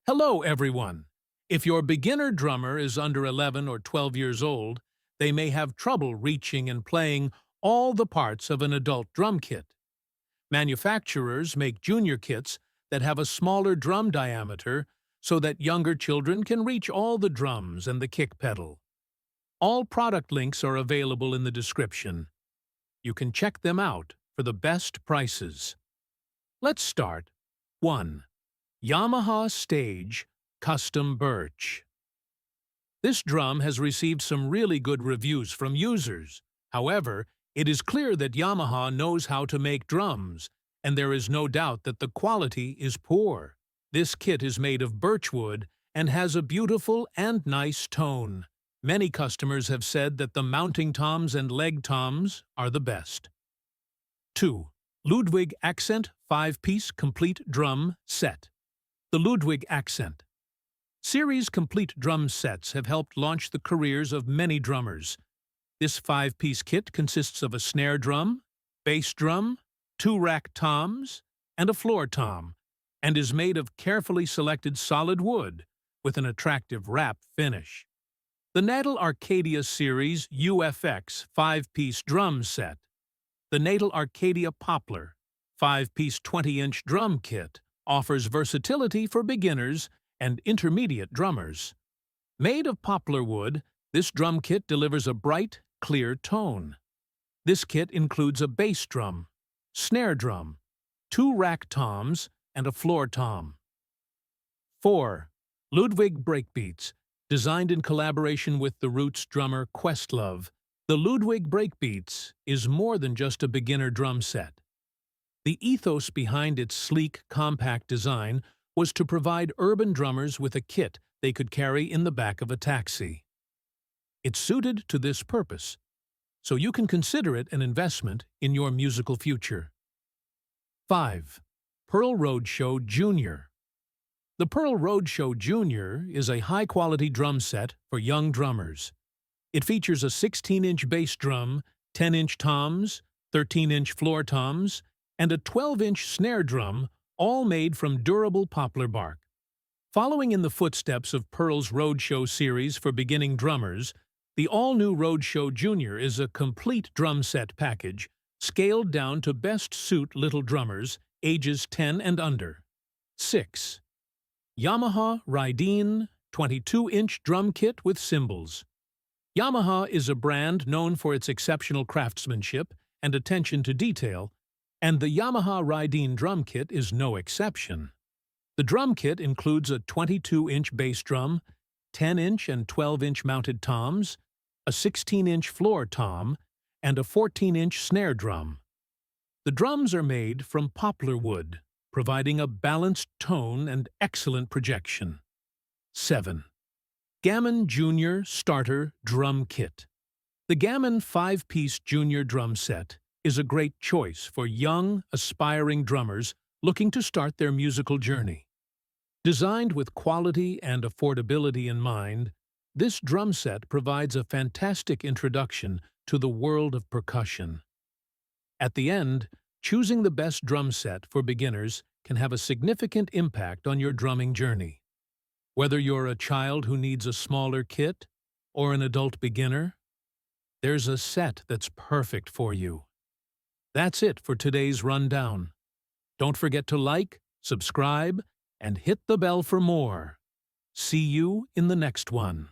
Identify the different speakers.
Speaker 1: Hello, everyone. If your beginner drummer is under 11 or 12 years old, they may have trouble reaching and playing all the parts of an adult drum kit. Manufacturers make junior kits that have a smaller drum diameter so that younger children can reach all the drums and the kick pedal. All product links are available in the description. You can check them out for the best prices. Let's start. 1. Yamaha Stage Custom Birch. This drum has received some really good reviews from users. However, it is clear that Yamaha knows how to make drums, and there is no doubt that the quality is poor. This kit is made of birch wood and has a beautiful and nice tone. Many customers have said that the mounting toms and leg toms are the best. 2. Ludwig Accent 5-piece complete drum set. The Ludwig Accent Series complete drum sets have helped launch the careers of many drummers. This 5-piece kit consists of a snare drum, bass drum, 2 rack toms, and a floor tom, and is made of carefully selected solid wood with an attractive wrap finish. The Natal Arcadia Series UFX 5-piece drum set. The Natal Arcadia Poplar 5-piece 20-inch drum kit offers versatility for beginners and intermediate drummers. Made of poplar wood, this drum kit delivers a bright, clear tone. This kit includes a bass drum, snare drum, 2 rack toms, and a floor tom. 4. Ludwig Breakbeats. Designed in collaboration with the Roots drummer Questlove, the Ludwig Breakbeats is more than just a beginner drum set. The ethos behind its sleek, compact design was to provide urban drummers with a kit they could carry in the back of a taxi. It's suited to this purpose, so you can consider it an investment in your musical future. 5. Pearl Roadshow Junior. The Pearl Roadshow Junior is a high-quality drum set for young drummers. It features a 16-inch bass drum, 10-inch toms, 13-inch floor toms, and a 12-inch snare drum, all made from durable poplar bark. Following in the footsteps of Pearl's Roadshow series for beginning drummers, the all-new Roadshow Junior is a complete drum set package, scaled down to best suit little drummers, ages 10 and under. 6. Yamaha Rydeen 22-inch drum kit with cymbals. Yamaha is a brand known for its exceptional craftsmanship and attention to detail, and the Yamaha Rydeen drum kit is no exception. The drum kit includes a 22-inch bass drum, 10-inch and 12-inch mounted toms, a 16-inch floor tom, and a 14-inch snare drum. The drums are made from poplar wood, providing a balanced tone and excellent projection. 7. Gammon Junior Starter Drum Kit. The Gammon 5-piece junior drum set is a great choice for young, aspiring drummers looking to start their musical journey. Designed with quality and affordability in mind, this drum set provides a fantastic introduction to the world of percussion. At the end, choosing the best drum set for beginners can have a significant impact on your drumming journey. Whether you're a child who needs a smaller kit or an adult beginner, there's a set that's perfect for you. That's it for today's rundown. Don't forget to like, subscribe, and hit the bell for more. See you in the next one.